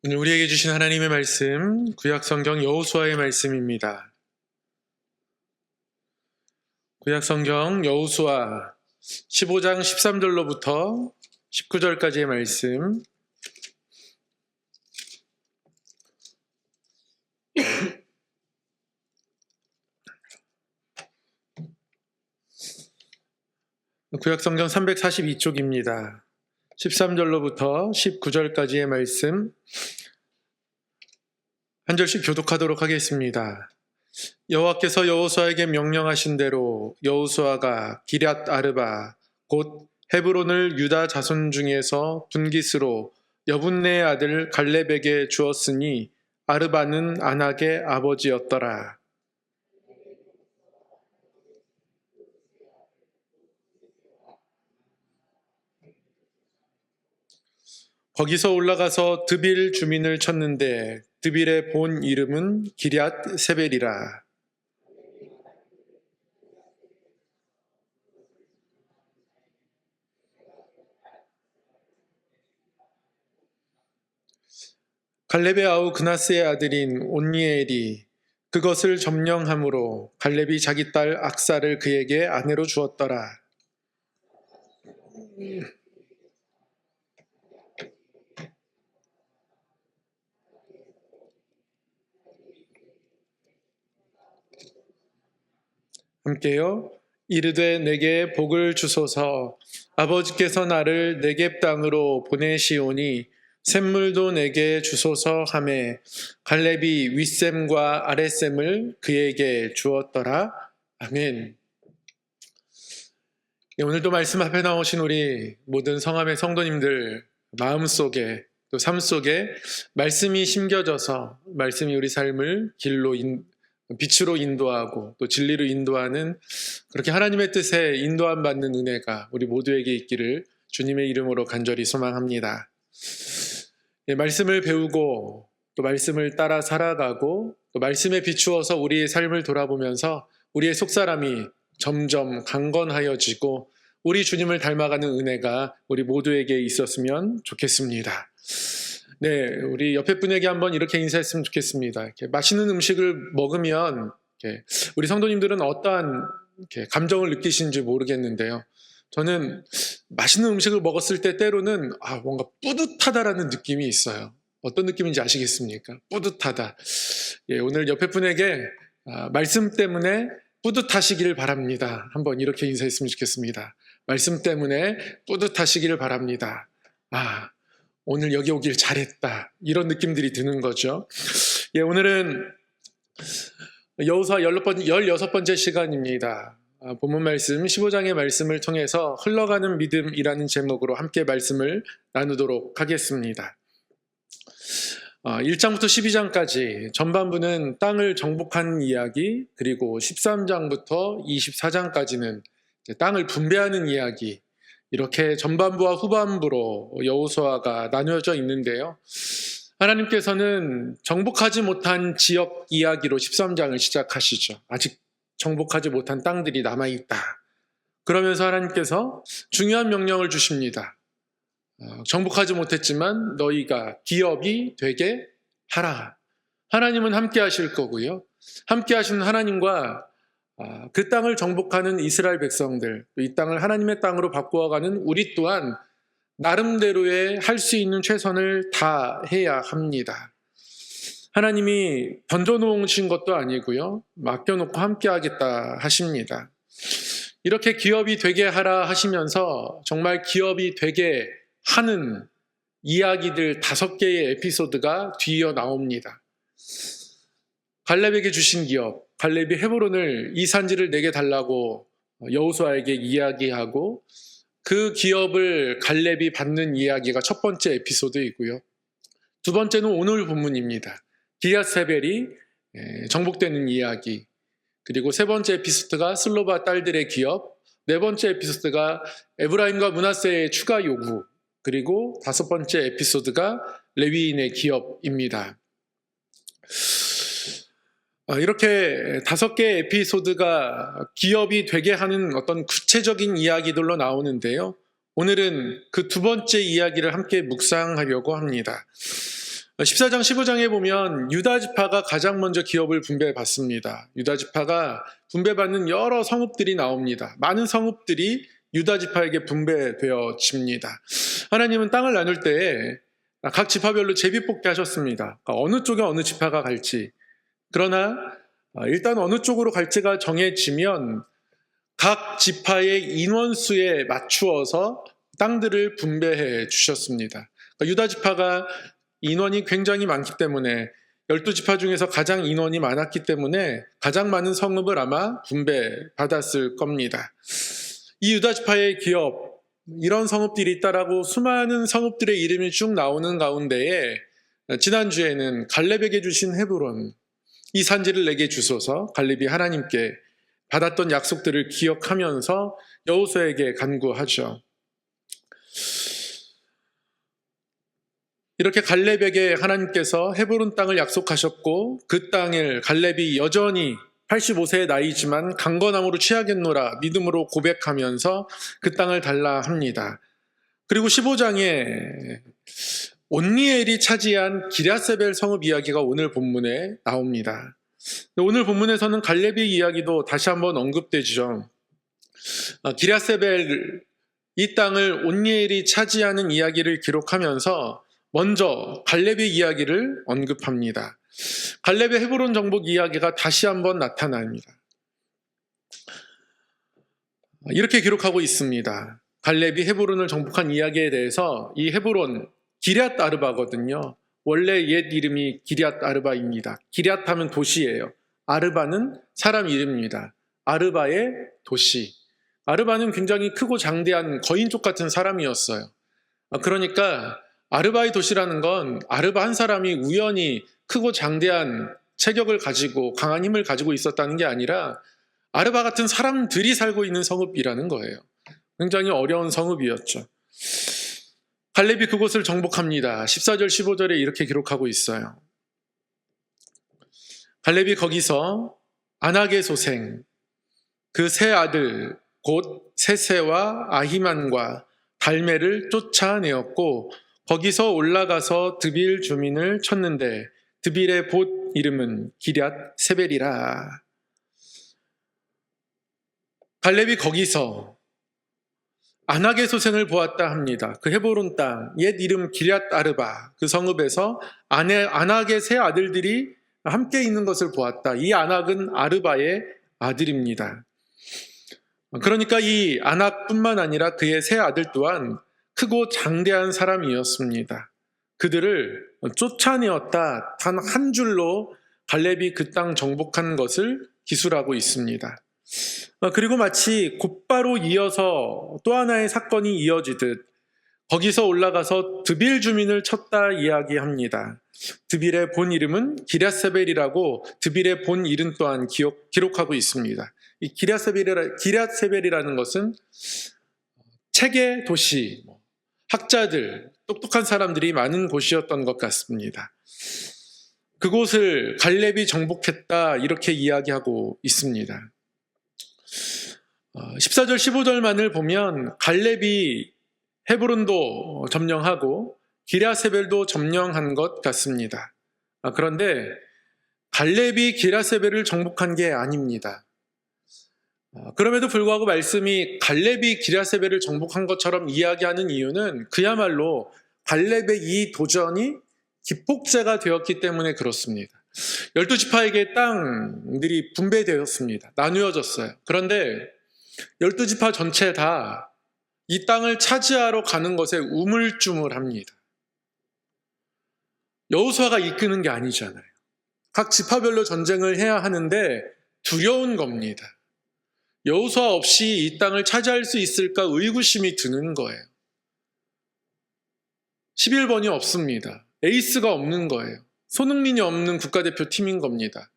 오늘 우리에게 주신 하나님의 말씀, 구약성경 여호수아의 말씀입니다. 구약성경 여호수아 15장 13절로부터 19절까지의 말씀. 구약성경 342쪽입니다. 13절로부터 19절까지의 말씀 한 절씩 교독하도록 하겠습니다. 여호와께서 여호수아에게 명령하신 대로 여호수아가 기럇 아르바 곧 헤브론을 유다 자손 중에서 분깃으로 여분네의 아들 갈렙에게 주었으니 아르바는 안악의 아버지였더라. 거기서 올라가서 드빌 주민을 쳤는데 드빌의 본 이름은 기럇 세벨이라. 갈렙의 아우 그나스의 아들인 온니엘이 그것을 점령함으로 갈렙이 자기 딸 악사를 그에게 아내로 주었더라. 함께요. 이르되 내게 복을 주소서. 아버지께서 나를 네겝 땅으로 보내시오니 샘물도 내게 주소서 하매 갈렙이 윗샘과 아랫샘을 그에게 주었더라. 아멘. 오늘도 말씀 앞에 나오신 우리 모든 성함의 성도님들 마음속에 또 삶 속에 말씀이 심겨져서 말씀이 우리 삶을 빛으로 인도하고 또 진리로 인도하는 그렇게 하나님의 뜻에 인도함 받는 은혜가 우리 모두에게 있기를 주님의 이름으로 간절히 소망합니다. 말씀을 배우고 또 말씀을 따라 살아가고 또 말씀에 비추어서 우리의 삶을 돌아보면서 우리의 속사람이 점점 강건하여지고 우리 주님을 닮아가는 은혜가 우리 모두에게 있었으면 좋겠습니다. 네, 우리 옆에 분에게 한번 이렇게 인사했으면 좋겠습니다. 이렇게 맛있는 음식을 먹으면 우리 성도님들은 어떠한 감정을 느끼시는지 모르겠는데요. 저는 맛있는 음식을 먹었을 때 때로는 뭔가 뿌듯하다라는 느낌이 있어요. 어떤 느낌인지 아시겠습니까? 뿌듯하다. 예, 오늘 옆에 분에게 말씀 때문에 뿌듯하시기를 바랍니다. 한번 이렇게 인사했으면 좋겠습니다. 말씀 때문에 뿌듯하시기를 바랍니다. 오늘 여기 오길 잘했다. 이런 느낌들이 드는 거죠. 예, 오늘은 여호수아 16번째 시간입니다. 본문 말씀 15장의 말씀을 통해서 흘러가는 믿음이라는 제목으로 함께 말씀을 나누도록 하겠습니다. 1장부터 12장까지 전반부는 땅을 정복한 이야기, 그리고 13장부터 24장까지는 땅을 분배하는 이야기, 이렇게 전반부와 후반부로 여호수아가 나누어져 있는데요. 하나님께서는 정복하지 못한 지역 이야기로 13장을 시작하시죠. 아직 정복하지 못한 땅들이 남아있다. 그러면서 하나님께서 중요한 명령을 주십니다. 정복하지 못했지만 너희가 기업이 되게 하라. 하나님은 함께 하실 거고요. 함께 하시는 하나님과 그 땅을 정복하는 이스라엘 백성들, 이 땅을 하나님의 땅으로 바꾸어가는 우리 또한 나름대로의 할 수 있는 최선을 다해야 합니다. 하나님이 던져놓으신 것도 아니고요. 맡겨놓고 함께 하겠다 하십니다. 이렇게 기업이 되게 하라 하시면서 정말 기업이 되게 하는 이야기들 5개의 에피소드가 뒤이어 나옵니다. 갈렙에게 주신 기업, 갈렙이 헤브론을 이 산지를 내게 달라고 여호수아에게 이야기하고 그 기업을 갈렙이 받는 이야기가 첫 번째 에피소드이고요. 두 번째는 오늘 본문입니다. 기럇 세벨이 정복되는 이야기, 그리고 세 번째 에피소드가 슬로바 딸들의 기업, 네 번째 에피소드가 에브라임과 므낫세의 추가 요구, 그리고 5번째 에피소드가 레위인의 기업입니다. 이렇게 5개의 에피소드가 기업이 되게 하는 어떤 구체적인 이야기들로 나오는데요. 오늘은 그 두 번째 이야기를 함께 묵상하려고 합니다. 14장 15장에 보면 유다 지파가 가장 먼저 기업을 분배받습니다. 유다 지파가 분배받는 여러 성읍들이 나옵니다. 많은 성읍들이 유다 지파에게 분배되어집니다. 하나님은 땅을 나눌 때에 각 지파별로 제비뽑기 하셨습니다. 어느 쪽에 어느 지파가 갈지. 그러나 일단 어느 쪽으로 갈지가 정해지면 각 지파의 인원수에 맞추어서 땅들을 분배해 주셨습니다. 유다 지파가 인원이 굉장히 많기 때문에 12지파 중에서 가장 인원이 많았기 때문에 가장 많은 성읍을 아마 분배받았을 겁니다. 이 유다 지파의 기업, 이런 성읍들이 있다라고 수많은 성읍들의 이름이 쭉 나오는 가운데에 지난주에는 갈렙에게 주신 헤브론, 이 산지를 내게 주소서, 갈렙이 하나님께 받았던 약속들을 기억하면서 여호수아에게 간구하죠. 이렇게 갈렙에게 하나님께서 헤브론 땅을 약속하셨고 그 땅을 갈렙이 여전히 85세의 나이지만 강건함으로 취하겠노라 믿음으로 고백하면서 그 땅을 달라 합니다. 그리고 15장에 온니엘이 차지한 기랴세벨 성읍 이야기가 오늘 본문에 나옵니다. 오늘 본문에서는 갈렙의 이야기도 다시 한번 언급되죠. 기랴세벨 이 땅을 온니엘이 차지하는 이야기를 기록하면서 먼저 갈렙의 이야기를 언급합니다. 갈렙의 헤브론 정복 이야기가 다시 한번 나타납니다. 이렇게 기록하고 있습니다. 갈렙이 헤브론을 정복한 이야기에 대해서 이 헤브론 기럇 아르바거든요. 원래 옛 이름이 기럇 아르바입니다. 기럇 하면 도시예요. 아르바는 사람 이름입니다. 아르바의 도시. 아르바는 굉장히 크고 장대한 거인족 같은 사람이었어요. 그러니까 아르바의 도시라는 건 아르바 한 사람이 우연히 크고 장대한 체격을 가지고 강한 힘을 가지고 있었다는 게 아니라 아르바 같은 사람들이 살고 있는 성읍이라는 거예요. 굉장히 어려운 성읍이었죠. 갈렙이 그곳을 정복합니다. 14절 15절에 이렇게 기록하고 있어요. 갈렙이 거기서 아낙의 소생 그 세 아들 곧 세세와 아히만과 달메를 쫓아내었고 거기서 올라가서 드빌 주민을 쳤는데 드빌의 봇 이름은 기럇 세벨이라. 갈렙이 거기서 아낙의 소생을 보았다 합니다. 그 헤브론 땅, 옛 이름 기럇 아르바, 그 성읍에서 아낙의 세 아들들이 함께 있는 것을 보았다. 이 아낙은 아르바의 아들입니다. 그러니까 이 아낙뿐만 아니라 그의 세 아들 또한 크고 장대한 사람이었습니다. 그들을 쫓아내었다. 단 한 줄로 갈렙이 그 땅 정복한 것을 기술하고 있습니다. 그리고 마치 곧바로 이어서 또 하나의 사건이 이어지듯 거기서 올라가서 드빌 주민을 쳤다 이야기합니다. 드빌의 본 이름은 기럇세벨이라고 드빌의 본 이름 또한 기록하고 있습니다. 이 기럇세벨이라는 것은 책의 도시, 학자들, 똑똑한 사람들이 많은 곳이었던 것 같습니다. 그곳을 갈렙이 정복했다 이렇게 이야기하고 있습니다. 14절 15절만을 보면 갈렙이 헤브론도 점령하고 기럇세벨도 점령한 것 같습니다. 그런데 갈렙이 기럇세벨을 정복한 게 아닙니다. 그럼에도 불구하고 말씀이 갈렙이 기럇세벨을 정복한 것처럼 이야기하는 이유는 그야말로 갈렙의 이 도전이 기폭제가 되었기 때문에 그렇습니다. 12지파에게 땅들이 분배되었습니다. 나누어졌어요. 그런데 12지파 전체 다 이 땅을 차지하러 가는 것에 우물쭈물합니다. 여호수아가 이끄는 게 아니잖아요. 각 지파별로 전쟁을 해야 하는데 두려운 겁니다. 여호수아 없이 이 땅을 차지할 수 있을까 의구심이 드는 거예요. 11번이 없습니다. 에이스가 없는 거예요. 손흥민이 없는 국가대표팀인 겁니다.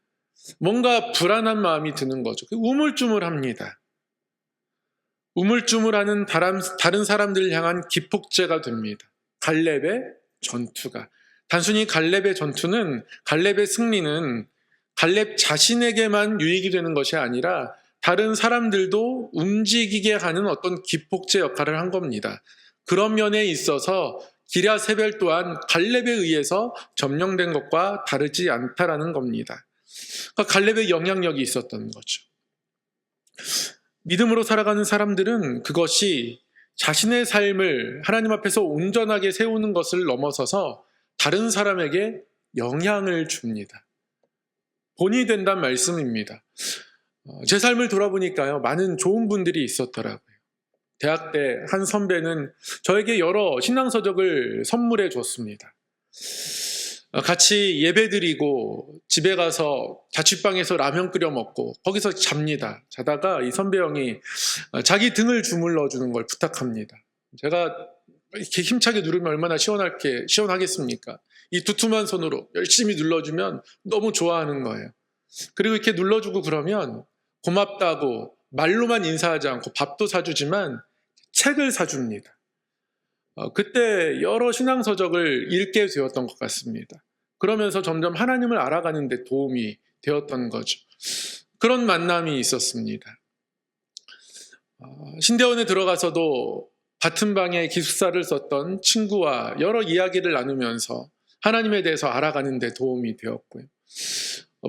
뭔가 불안한 마음이 드는 거죠. 우물쭈물합니다. 우물쭈물하는 다른 사람들을 향한 기폭제가 됩니다. 갈렙의 전투가. 단순히 갈렙의 전투는, 갈렙의 승리는 갈렙 자신에게만 유익이 되는 것이 아니라 다른 사람들도 움직이게 하는 어떤 기폭제 역할을 한 겁니다. 그런 면에 있어서 기랴세벨 또한 갈렙에 의해서 점령된 것과 다르지 않다라는 겁니다. 그러니까 갈렙의 영향력이 있었던 거죠. 믿음으로 살아가는 사람들은 그것이 자신의 삶을 하나님 앞에서 온전하게 세우는 것을 넘어서서 다른 사람에게 영향을 줍니다. 본이 된다는 말씀입니다. 제 삶을 돌아보니까요, 많은 좋은 분들이 있었더라고요. 대학 때 한 선배는 저에게 여러 신앙서적을 선물해 줬습니다. 같이 예배드리고 집에 가서 자취방에서 라면 끓여 먹고 거기서 잡니다. 자다가 이 선배 형이 자기 등을 주물러 주는 걸 부탁합니다. 제가 이렇게 힘차게 누르면 얼마나 시원하겠습니까? 이 두툼한 손으로 열심히 눌러주면 너무 좋아하는 거예요. 그리고 이렇게 눌러주고 그러면 고맙다고 말로만 인사하지 않고 밥도 사주지만 책을 사줍니다. 그때 여러 신앙서적을 읽게 되었던 것 같습니다. 그러면서 점점 하나님을 알아가는 데 도움이 되었던 거죠. 그런 만남이 있었습니다. 신대원에 들어가서도 같은 방에 기숙사를 썼던 친구와 여러 이야기를 나누면서 하나님에 대해서 알아가는 데 도움이 되었고요.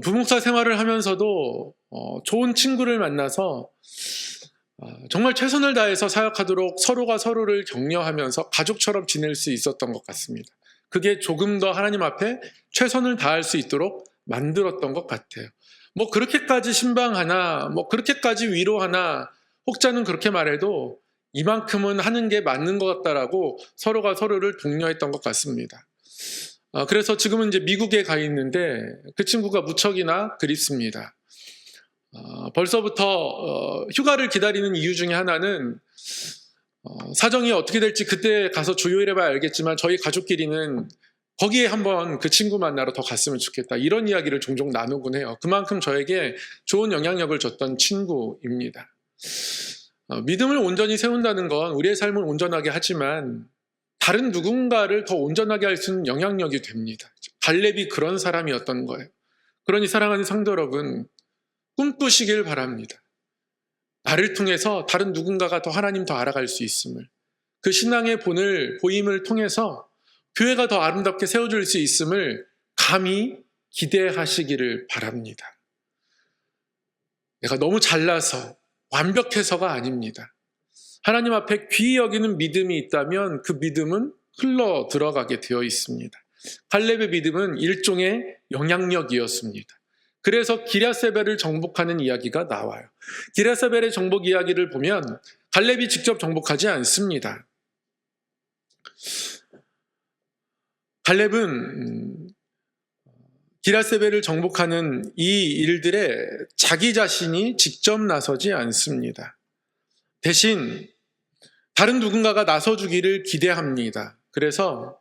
부목사 생활을 하면서도 좋은 친구를 만나서 정말 최선을 다해서 사역하도록 서로가 서로를 격려하면서 가족처럼 지낼 수 있었던 것 같습니다. 그게 조금 더 하나님 앞에 최선을 다할 수 있도록 만들었던 것 같아요. 뭐 그렇게까지 신방하나, 뭐 그렇게까지 위로하나, 혹자는 그렇게 말해도 이만큼은 하는 게 맞는 것 같다라고 서로가 서로를 독려했던 것 같습니다. 그래서 지금은 이제 미국에 가 있는데 그 친구가 무척이나 그립습니다. 벌써부터 휴가를 기다리는 이유 중에 하나는 사정이 어떻게 될지 그때 가서 조율해 봐야 알겠지만 저희 가족끼리는 거기에 한번 그 친구 만나러 더 갔으면 좋겠다, 이런 이야기를 종종 나누곤 해요. 그만큼 저에게 좋은 영향력을 줬던 친구입니다. 믿음을 온전히 세운다는 건 우리의 삶을 온전하게 하지만 다른 누군가를 더 온전하게 할 수 있는 영향력이 됩니다. 갈렙이 그런 사람이었던 거예요. 그러니 사랑하는 성도 여러분, 꿈꾸시길 바랍니다. 나를 통해서 다른 누군가가 더 하나님 더 알아갈 수 있음을, 그 신앙의 보임을 통해서 교회가 더 아름답게 세워질 수 있음을 감히 기대하시기를 바랍니다. 내가 너무 잘나서 완벽해서가 아닙니다. 하나님 앞에 귀히 여기는 믿음이 있다면 그 믿음은 흘러 들어가게 되어 있습니다. 갈렙의 믿음은 일종의 영향력이었습니다. 그래서 기랴세벨을 정복하는 이야기가 나와요. 기랴세벨의 정복 이야기를 보면 갈렙이 직접 정복하지 않습니다. 갈렙은 기랴세벨을 정복하는 이 일들에 자기 자신이 직접 나서지 않습니다. 대신 다른 누군가가 나서주기를 기대합니다. 그래서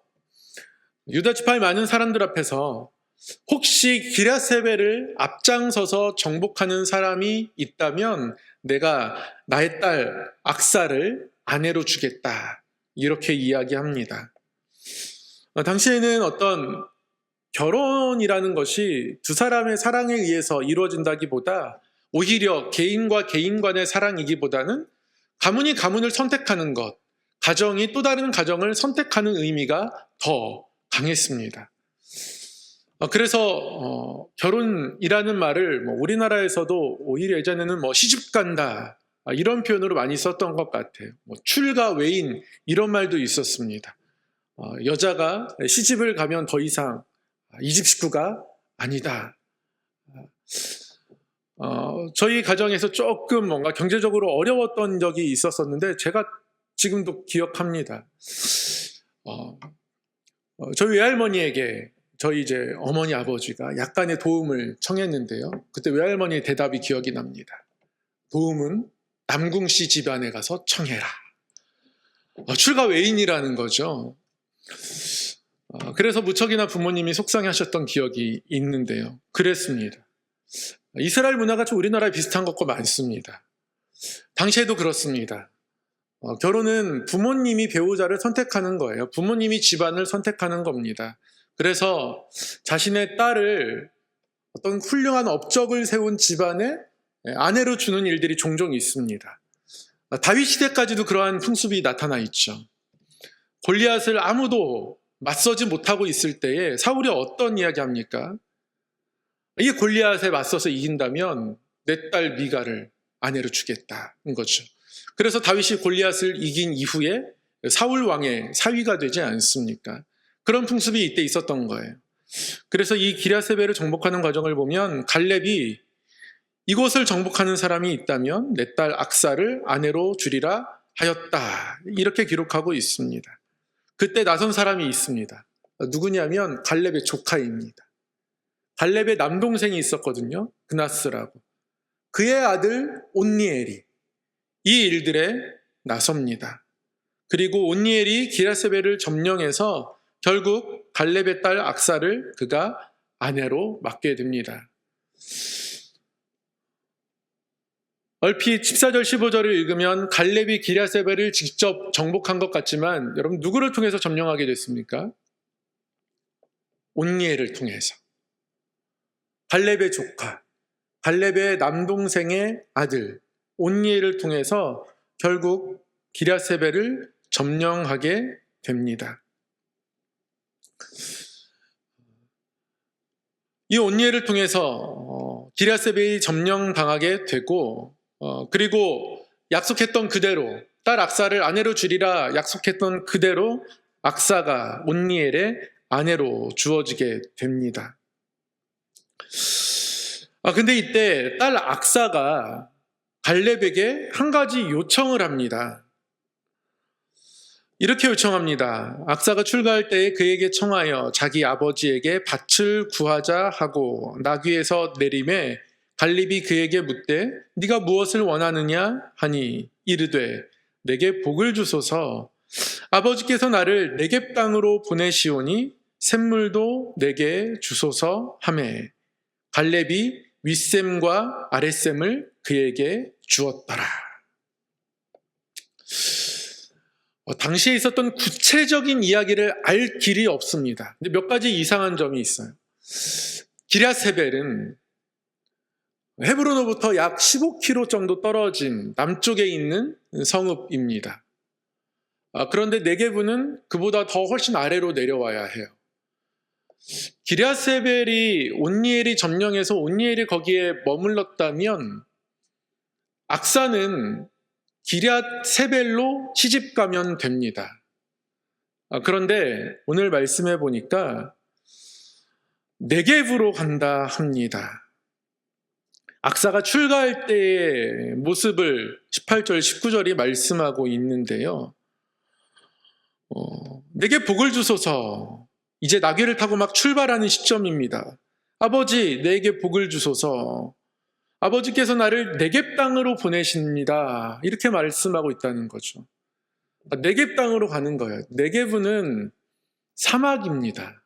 유다 지파의 많은 사람들 앞에서 혹시 기랴세벨을 앞장서서 정복하는 사람이 있다면 내가 나의 딸 악사를 아내로 주겠다, 이렇게 이야기합니다. 당시에는 어떤 결혼이라는 것이 두 사람의 사랑에 의해서 이루어진다기보다 오히려 개인과 개인 간의 사랑이기보다는 가문이 가문을 선택하는 것, 가정이 또 다른 가정을 선택하는 의미가 더 강했습니다. 그래서 결혼이라는 말을 우리나라에서도 오히려 예전에는 시집 간다, 이런 표현으로 많이 썼던 것 같아요. 출가 외인, 이런 말도 있었습니다. 여자가 시집을 가면 더 이상 이 집 식구가 아니다. 저희 가정에서 조금 뭔가 경제적으로 어려웠던 적이 있었었는데 제가 지금도 기억합니다. 저희 외할머니에게 저희 이제 어머니 아버지가 약간의 도움을 청했는데요. 그때 외할머니의 대답이 기억이 납니다. 도움은 남궁씨 집안에 가서 청해라. 출가 외인이라는 거죠. 그래서 무척이나 부모님이 속상해하셨던 기억이 있는데요. 그랬습니다. 이스라엘 문화가 좀 우리나라에 비슷한 것과 많습니다. 당시에도 그렇습니다. 결혼은 부모님이 배우자를 선택하는 거예요. 부모님이 집안을 선택하는 겁니다. 그래서 자신의 딸을 어떤 훌륭한 업적을 세운 집안에 아내로 주는 일들이 종종 있습니다. 다윗 시대까지도 그러한 풍습이 나타나 있죠. 골리앗을 아무도 맞서지 못하고 있을 때에 사울이 어떤 이야기 합니까? 이 골리앗에 맞서서 이긴다면 내 딸 미가를 아내로 주겠다는 거죠. 그래서 다윗이 골리앗을 이긴 이후에 사울 왕의 사위가 되지 않습니까? 그런 풍습이 이때 있었던 거예요. 그래서 이 기랴세벨을 정복하는 과정을 보면 갈렙이 이곳을 정복하는 사람이 있다면 내 딸 악사를 아내로 주리라 하였다. 이렇게 기록하고 있습니다. 그때 나선 사람이 있습니다. 누구냐면 갈렙의 조카입니다. 갈렙의 남동생이 있었거든요. 그나스라고. 그의 아들 온니엘이 이 일들에 나섭니다. 그리고 온니엘이 기랴세벨을 점령해서 결국 갈렙의 딸 악사를 그가 아내로 맡게 됩니다. 얼핏 14절 15절을 읽으면 갈렙이 기랴세벨을 직접 정복한 것 같지만 여러분 누구를 통해서 점령하게 됐습니까? 온니엘을 통해서. 갈렙의 조카, 갈렙의 남동생의 아들 온니엘을 통해서 결국 기랴세벨을 점령하게 됩니다. 이 온니엘을 통해서 기랴세벨이 점령당하게 되고 그리고 약속했던 그대로 딸 악사를 아내로 주리라 약속했던 그대로 악사가 온니엘의 아내로 주어지게 됩니다. 근데 이때 딸 악사가 갈렙에게 한 가지 요청을 합니다. 이렇게 요청합니다. 악사가 출가할 때에 그에게 청하여 자기 아버지에게 밭을 구하자 하고 나귀에서 내림에 갈렙이 그에게 묻되 네가 무엇을 원하느냐 하니 이르되 내게 복을 주소서 아버지께서 나를 네겝 땅으로 보내시오니 샘물도 내게 주소서 하매 갈렙이 윗샘과 아랫샘을 그에게 주었더라. 당시에 있었던 구체적인 이야기를 알 길이 없습니다. 근데 몇 가지 이상한 점이 있어요. 기랴세벨은 헤브론으로부터 약 15km 정도 떨어진 남쪽에 있는 성읍입니다. 그런데 네게브는 그보다 더 훨씬 아래로 내려와야 해요. 기랴세벨이 온니엘이 점령해서 온니엘이 거기에 머물렀다면 악사는 기랴세벨로 시집가면 됩니다. 그런데 오늘 말씀해 보니까 네겝으로 간다 합니다. 악사가 출가할 때의 모습을 18절, 19절이 말씀하고 있는데요. 내게 복을 주소서. 이제 나귀를 타고 막 출발하는 시점입니다. 아버지, 내게 복을 주소서. 아버지께서 나를 네겝 땅으로 보내십니다. 이렇게 말씀하고 있다는 거죠. 네겝 땅으로 가는 거예요. 네겝은 사막입니다.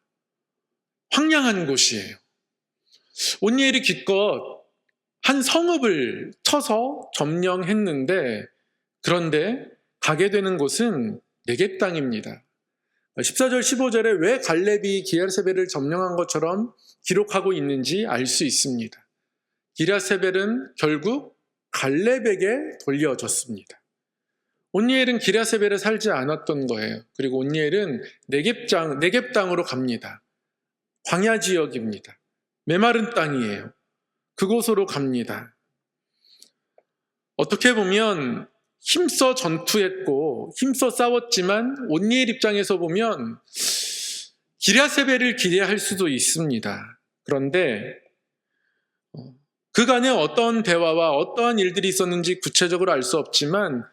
황량한 곳이에요. 온니엘이 기껏 한 성읍을 쳐서 점령했는데 그런데 가게 되는 곳은 네겝 땅입니다. 14절 15절에 왜 갈렙이 기랴세벨을 점령한 것처럼 기록하고 있는지 알 수 있습니다. 기랴세벨은 결국 갈렙에게 돌려졌습니다. 온니엘은 기랴세벨에 살지 않았던 거예요. 그리고 온니엘은 네겝 땅으로 갑니다. 광야 지역입니다. 메마른 땅이에요. 그곳으로 갑니다. 어떻게 보면 힘써 전투했고 힘써 싸웠지만 온니엘 입장에서 보면 기랴세벨을 기대할 수도 있습니다. 그런데 그간에 어떤 대화와 어떠한 일들이 있었는지 구체적으로 알 수 없지만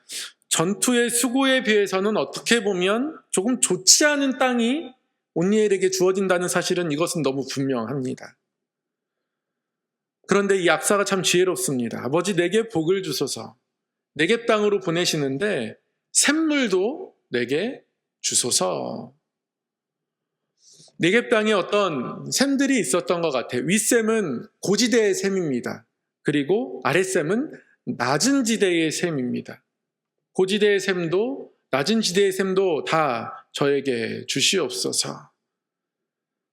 전투의 수고에 비해서는 어떻게 보면 조금 좋지 않은 땅이 온니엘에게 주어진다는 사실은 이것은 너무 분명합니다. 그런데 이 악사가 참 지혜롭습니다. 아버지 내게 복을 주소서. 네겝 땅으로 보내시는데 샘물도 내게 주소서. 네겝 땅에 어떤 샘들이 있었던 것 같아요. 윗샘은 고지대의 샘입니다. 그리고 아랫샘은 낮은 지대의 샘입니다. 고지대의 샘도 낮은 지대의 샘도 다 저에게 주시옵소서.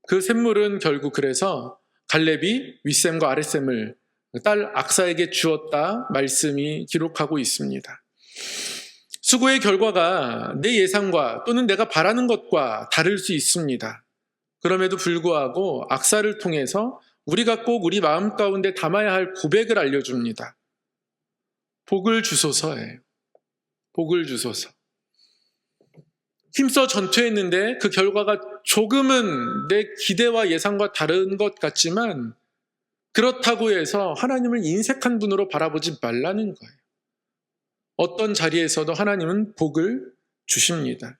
그 샘물은 결국 그래서 갈렙이 윗샘과 아랫샘을 딸 악사에게 주었다 말씀이 기록하고 있습니다. 수고의 결과가 내 예상과 또는 내가 바라는 것과 다를 수 있습니다. 그럼에도 불구하고 악사를 통해서 우리가 꼭 우리 마음 가운데 담아야 할 고백을 알려줍니다. 복을 주소서예요. 복을 주소서. 힘써 전투했는데 그 결과가 조금은 내 기대와 예상과 다른 것 같지만 그렇다고 해서 하나님을 인색한 분으로 바라보지 말라는 거예요. 어떤 자리에서도 하나님은 복을 주십니다.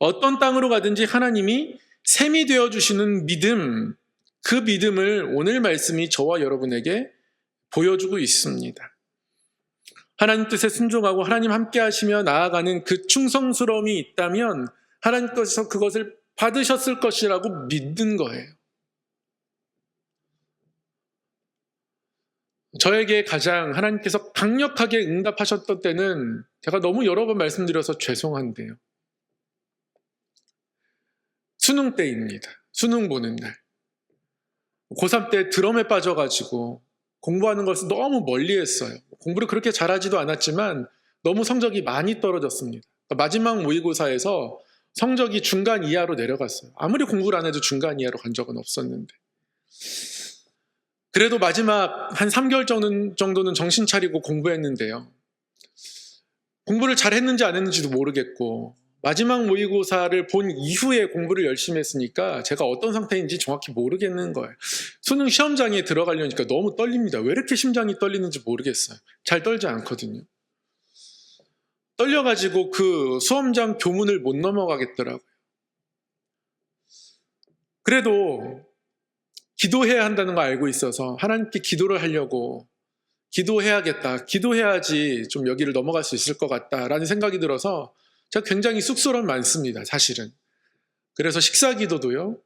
어떤 땅으로 가든지 하나님이 샘이 되어주시는 믿음, 그 믿음을 오늘 말씀이 저와 여러분에게 보여주고 있습니다. 하나님 뜻에 순종하고 하나님 함께 하시며 나아가는 그 충성스러움이 있다면 하나님께서 그것을 받으셨을 것이라고 믿는 거예요. 저에게 가장 하나님께서 강력하게 응답하셨던 때는 제가 너무 여러 번 말씀드려서 죄송한데요. 수능 때입니다. 수능 보는 날. 고3 때 드럼에 빠져가지고 공부하는 것을 너무 멀리 했어요. 공부를 그렇게 잘하지도 않았지만 너무 성적이 많이 떨어졌습니다. 마지막 모의고사에서 성적이 중간 이하로 내려갔어요. 아무리 공부를 안 해도 중간 이하로 간 적은 없었는데. 그래도 마지막 한 3개월 정도는 정신 차리고 공부했는데요. 공부를 잘했는지 안 했는지도 모르겠고 마지막 모의고사를 본 이후에 공부를 열심히 했으니까 제가 어떤 상태인지 정확히 모르겠는 거예요. 수능 시험장에 들어가려니까 너무 떨립니다. 왜 이렇게 심장이 떨리는지 모르겠어요. 잘 떨지 않거든요. 떨려가지고 그 수험장 교문을 못 넘어가겠더라고요. 그래도 기도해야 한다는 거 알고 있어서 하나님께 기도를 하려고 기도해야겠다. 기도해야지 좀 여기를 넘어갈 수 있을 것 같다라는 생각이 들어서 제가 굉장히 쑥스러움 많습니다. 사실은. 그래서 식사 기도도요.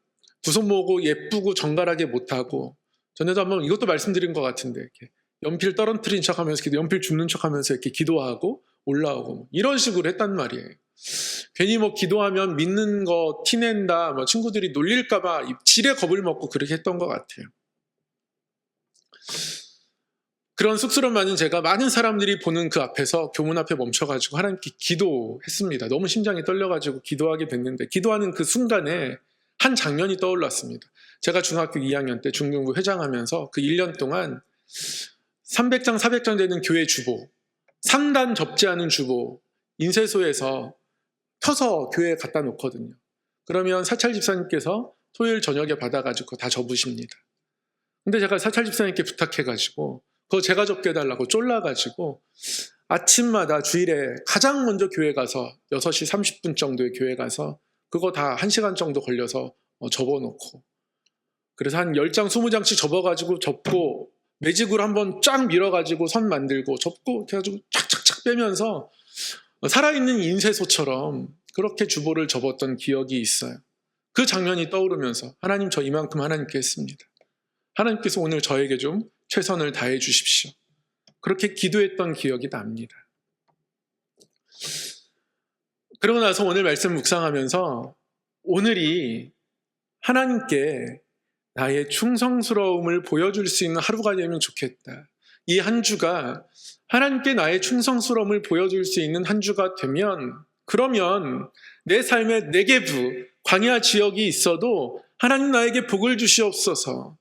두 손 모으고 예쁘고 정갈하게 못하고 전에도 한번 이것도 말씀드린 것 같은데 이렇게 연필 떨어뜨린 척하면서 연필 줍는 척하면서 이렇게 기도하고 올라오고 이런 식으로 했단 말이에요. 괜히 뭐 기도하면 믿는 거 티낸다, 뭐 친구들이 놀릴까봐 지레 겁을 먹고 그렇게 했던 것 같아요. 그런 쑥스러움 많은 제가 많은 사람들이 보는 그 앞에서 교문 앞에 멈춰가지고 하나님께 기도했습니다. 너무 심장이 떨려가지고 기도하게 됐는데 기도하는 그 순간에 한 장면이 떠올랐습니다. 제가 중학교 2학년 때 중등부 회장하면서 그 1년 동안 300장, 400장 되는 교회 주보, 3단 접지 않은 주보, 인쇄소에서 펴서 교회에 갖다 놓거든요. 그러면 사찰 집사님께서 토요일 저녁에 받아가지고 다 접으십니다. 근데 제가 사찰 집사님께 부탁해가지고 그거 제가 접게 해달라고 쫄라가지고 아침마다 주일에 가장 먼저 교회 가서 6시 30분 정도에 교회 가서 그거 다 1시간 정도 걸려서 접어놓고 그래서 한 10장, 20장씩 접어가지고 접고 매직으로 한번 쫙 밀어가지고 선 만들고 접고 해가지고 착착착 빼면서 살아있는 인쇄소처럼 그렇게 주보를 접었던 기억이 있어요. 그 장면이 떠오르면서 하나님 저 이만큼 하나님께 했습니다. 하나님께서 오늘 저에게 좀 최선을 다해 주십시오. 그렇게 기도했던 기억이 납니다. 그러고 나서 오늘 말씀 묵상하면서 오늘이 하나님께 나의 충성스러움을 보여줄 수 있는 하루가 되면 좋겠다. 이 한 주가 하나님께 나의 충성스러움을 보여줄 수 있는 한 주가 되면 그러면 내 삶에 네게부, 광야 지역이 있어도 하나님 나에게 복을 주시옵소서.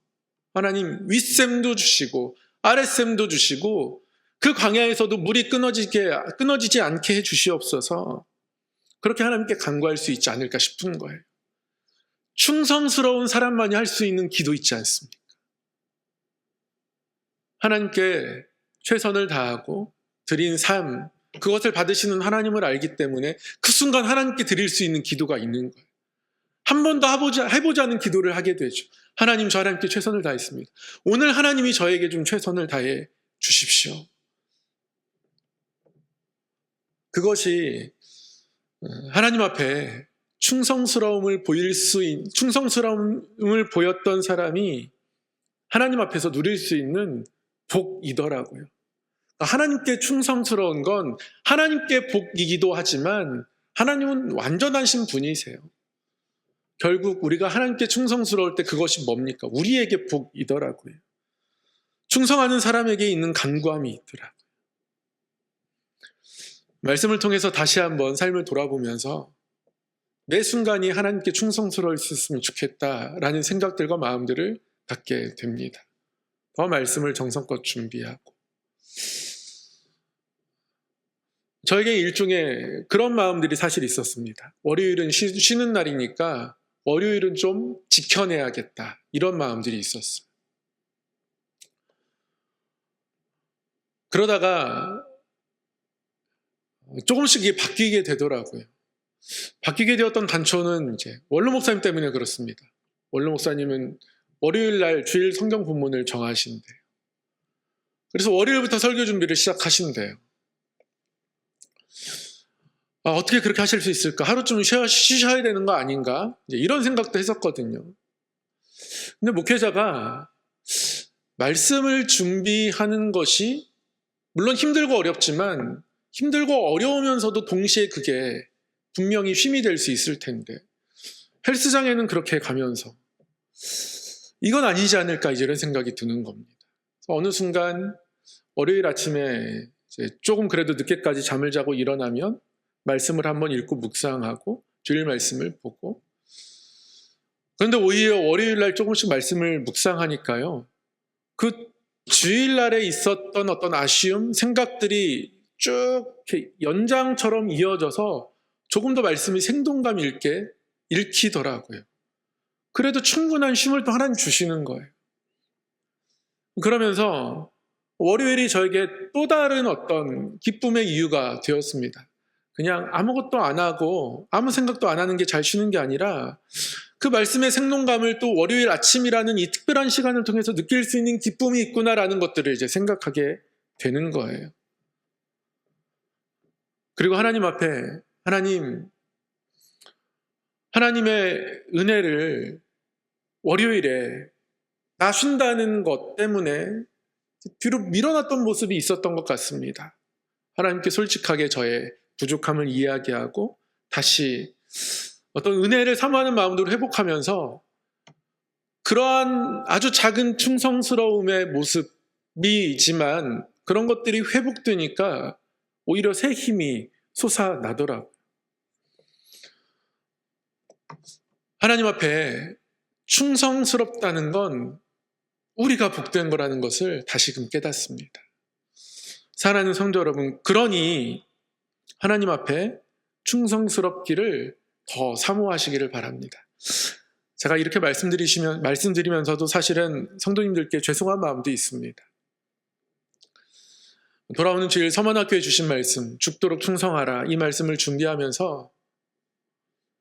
하나님 윗샘도 주시고 아랫샘도 주시고 그 광야에서도 물이 끊어지지 않게 해 주시옵소서. 그렇게 하나님께 간구할 수 있지 않을까 싶은 거예요. 충성스러운 사람만이 할 수 있는 기도 있지 않습니까? 하나님께 최선을 다하고 드린 삶, 그것을 받으시는 하나님을 알기 때문에 그 순간 하나님께 드릴 수 있는 기도가 있는 거예요. 한 번도 해보지 않은 기도를 하게 되죠. 하나님, 저 하나님께 최선을 다했습니다. 오늘 하나님이 저에게 좀 최선을 다해 주십시오. 그것이 하나님 앞에 충성스러움을 보였던 사람이 하나님 앞에서 누릴 수 있는 복이더라고요. 하나님께 충성스러운 건 하나님께 복이기도 하지만 하나님은 완전하신 분이세요. 결국 우리가 하나님께 충성스러울 때 그것이 뭡니까? 우리에게 복이더라고요. 충성하는 사람에게 있는 간구함이 있더라고요. 말씀을 통해서 다시 한번 삶을 돌아보면서 매 순간이 하나님께 충성스러울 수 있으면 좋겠다라는 생각들과 마음들을 갖게 됩니다. 더 말씀을 정성껏 준비하고, 저에게 일종의 그런 마음들이 사실 있었습니다. 월요일은 쉬는 날이니까 월요일은 좀 지켜내야겠다, 이런 마음들이 있었어요. 그러다가 조금씩 이게 바뀌게 되더라고요. 바뀌게 되었던 단초는 이제 원로 목사님 때문에 그렇습니다. 원로 목사님은 월요일 날 주일 성경 본문을 정하신대요. 그래서 월요일부터 설교 준비를 시작하신대요. 어떻게 그렇게 하실 수 있을까? 하루쯤 쉬셔야 되는 거 아닌가? 이제 이런 생각도 했었거든요. 근데 목회자가 말씀을 준비하는 것이 물론 힘들고 어렵지만, 힘들고 어려우면서도 동시에 그게 분명히 힘이 될 수 있을 텐데, 헬스장에는 그렇게 가면서 이건 아니지 않을까, 이런 생각이 드는 겁니다. 어느 순간 월요일 아침에 이제 조금 그래도 늦게까지 잠을 자고 일어나면 말씀을 한번 읽고 묵상하고 주일 말씀을 보고, 그런데 오히려 월요일 날 조금씩 말씀을 묵상하니까요, 그 주일날에 있었던 어떤 아쉬움, 생각들이 쭉 이렇게 연장처럼 이어져서 조금 더 말씀이 생동감 있게 읽히더라고요. 그래도 충분한 쉼을 또 하나님 주시는 거예요. 그러면서 월요일이 저에게 또 다른 어떤 기쁨의 이유가 되었습니다. 그냥 아무것도 안 하고 아무 생각도 안 하는 게 잘 쉬는 게 아니라, 그 말씀의 생동감을 또 월요일 아침이라는 이 특별한 시간을 통해서 느낄 수 있는 기쁨이 있구나라는 것들을 이제 생각하게 되는 거예요. 그리고 하나님 앞에, 하나님의 은혜를 월요일에 나 쉰다는 것 때문에 뒤로 밀어놨던 모습이 있었던 것 같습니다. 하나님께 솔직하게 저의 부족함을 이야기하고 다시 어떤 은혜를 사모하는 마음으로 회복하면서, 그러한 아주 작은 충성스러움의 모습이지만 그런 것들이 회복되니까 오히려 새 힘이 솟아나더라고요. 하나님 앞에 충성스럽다는 건 우리가 복된 거라는 것을 다시금 깨닫습니다. 사랑하는 성도 여러분, 그러니 하나님 앞에 충성스럽기를 더 사모하시기를 바랍니다. 제가 이렇게 말씀드리면서도 사실은 성도님들께 죄송한 마음도 있습니다. 돌아오는 주일 서만학교에 주신 말씀, 죽도록 충성하라, 이 말씀을 준비하면서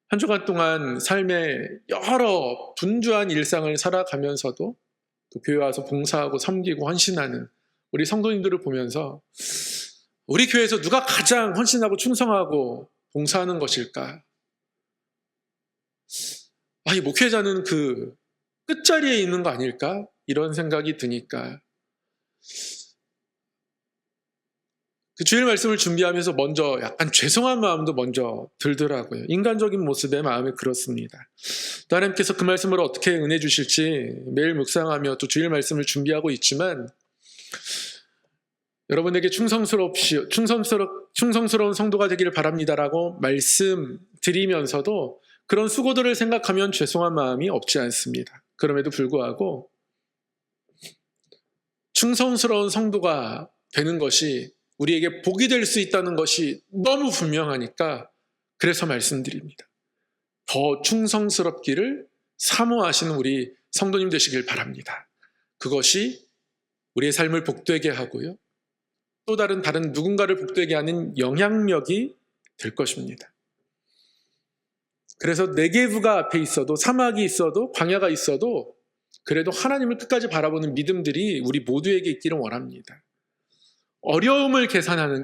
한 주간 동안 삶의 여러 분주한 일상을 살아가면서도 또 교회 와서 봉사하고 섬기고 헌신하는 우리 성도님들을 보면서, 우리 교회에서 누가 가장 헌신하고 충성하고 봉사하는 것일까? 이 목회자는 그 끝자리에 있는 거 아닐까? 이런 생각이 드니까 그 주일 말씀을 준비하면서 먼저 약간 죄송한 마음도 먼저 들더라고요. 인간적인 모습의 마음이 그렇습니다. 또 하나님께서 그 말씀을 어떻게 은혜 주실지 매일 묵상하며 또 주일 말씀을 준비하고 있지만, 여러분에게 충성스러운 성도가 되기를 바랍니다라고 말씀드리면서도 그런 수고들을 생각하면 죄송한 마음이 없지 않습니다. 그럼에도 불구하고 충성스러운 성도가 되는 것이 우리에게 복이 될 수 있다는 것이 너무 분명하니까, 그래서 말씀드립니다. 더 충성스럽기를 사모하시는 우리 성도님 되시길 바랍니다. 그것이 우리의 삶을 복되게 하고요, 또 다른 누군가를 복되게 하는 영향력이 될 것입니다. 그래서 네게브가 앞에 있어도, 사막이 있어도, 광야가 있어도 그래도 하나님을 끝까지 바라보는 믿음들이 우리 모두에게 있기를 원합니다. 어려움을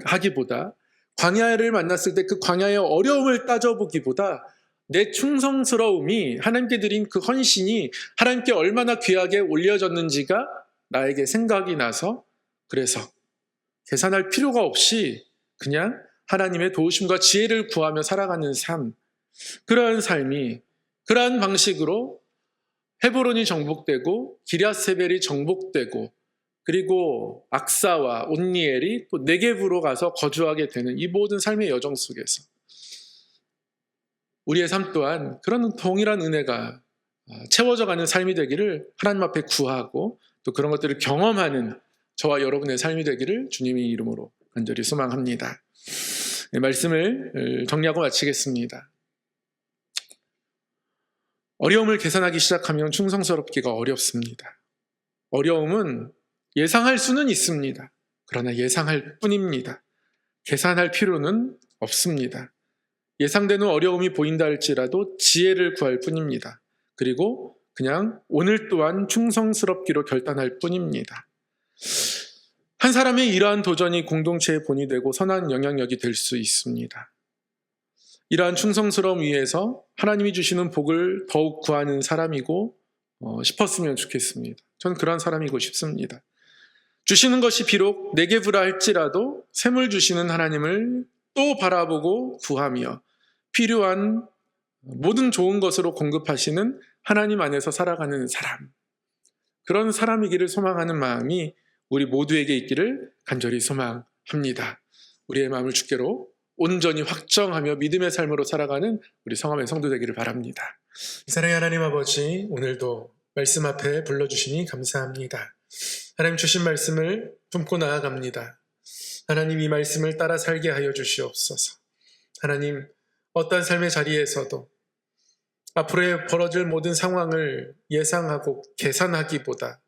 하기보다, 광야를 만났을 때 그 광야의 어려움을 따져보기보다 내 충성스러움이, 하나님께 드린 그 헌신이 하나님께 얼마나 귀하게 올려졌는지가 나에게 생각이 나서, 그래서 계산할 필요가 없이 그냥 하나님의 도우심과 지혜를 구하며 살아가는 삶, 그러한 삶이, 그러한 방식으로 헤브론이 정복되고 기럇세벨이 정복되고, 그리고 악사와 온니엘이 또 네겝으로 가서 거주하게 되는 이 모든 삶의 여정 속에서 우리의 삶 또한 그런 동일한 은혜가 채워져가는 삶이 되기를 하나님 앞에 구하고 또 그런 것들을 경험하는 저와 여러분의 삶이 되기를 주님의 이름으로 간절히 소망합니다. 말씀을 정리하고 마치겠습니다. 어려움을 계산하기 시작하면 충성스럽기가 어렵습니다. 어려움은 예상할 수는 있습니다. 그러나 예상할 뿐입니다. 계산할 필요는 없습니다. 예상되는 어려움이 보인다 할지라도 지혜를 구할 뿐입니다. 그리고 그냥 오늘 또한 충성스럽기로 결단할 뿐입니다. 한 사람의 이러한 도전이 공동체의 본이 되고 선한 영향력이 될 수 있습니다. 이러한 충성스러움 위에서 하나님이 주시는 복을 더욱 구하는 사람이고 싶었으면 좋겠습니다. 저는 그런 사람이고 싶습니다. 주시는 것이 비록 네겝이라 할지라도 샘을 주시는 하나님을 또 바라보고 구하며 필요한 모든 좋은 것으로 공급하시는 하나님 안에서 살아가는 사람, 그런 사람이기를 소망하는 마음이 우리 모두에게 있기를 간절히 소망합니다. 우리의 마음을 주께로 온전히 확정하며 믿음의 삶으로 살아가는 우리 성함의 성도 되기를 바랍니다. 사랑의 하나님 아버지, 오늘도 말씀 앞에 불러주시니 감사합니다. 하나님 주신 말씀을 품고 나아갑니다. 하나님 이 말씀을 따라 살게 하여 주시옵소서. 하나님 어떠한 삶의 자리에서도 앞으로 벌어질 모든 상황을 예상하고 계산하기보다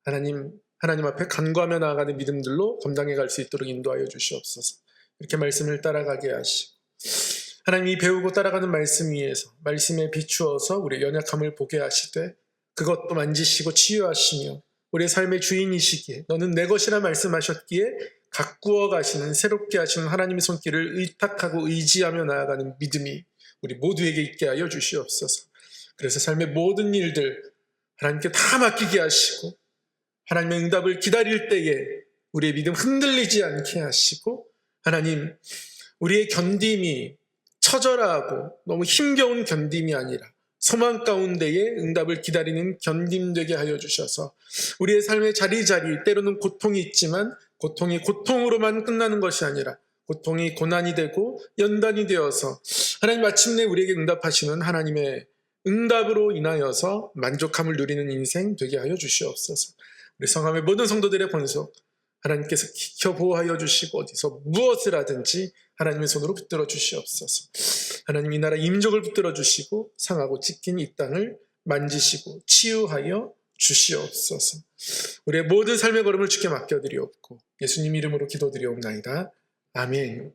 하나님 앞에 간구하며 나아가는 믿음들로 감당해 갈 수 있도록 인도하여 주시옵소서. 이렇게 말씀을 따라가게 하시고 하나님이 배우고 따라가는 말씀 위에서 말씀에 비추어서 우리의 연약함을 보게 하시되 그것도 만지시고 치유하시며 우리의 삶의 주인이시기에 너는 내 것이라 말씀하셨기에 가꾸어 가시는 새롭게 하시는 하나님의 손길을 의탁하고 의지하며 나아가는 믿음이 우리 모두에게 있게 하여 주시옵소서. 그래서 삶의 모든 일들 하나님께 다 맡기게 하시고 하나님의 응답을 기다릴 때에 우리의 믿음 흔들리지 않게 하시고 하나님 우리의 견딤이 처절하고 너무 힘겨운 견딤이 아니라 소망 가운데에 응답을 기다리는 견딤되게 하여 주셔서 우리의 삶의 자리자리 때로는 고통이 있지만 고통이 고통으로만 끝나는 것이 아니라 고통이 고난이 되고 연단이 되어서 하나님 마침내 우리에게 응답하시는 하나님의 응답으로 인하여서 만족함을 누리는 인생 되게 하여 주시옵소서. 우리 성함의 모든 성도들의 권속 하나님께서 지켜보호하여 주시고 어디서 무엇을 하든지 하나님의 손으로 붙들어 주시옵소서. 하나님 이 나라 임족을 붙들어 주시고 상하고 찢긴 이 땅을 만지시고 치유하여 주시옵소서. 우리의 모든 삶의 걸음을 주께 맡겨드리옵고 예수님 이름으로 기도드리옵나이다. 아멘.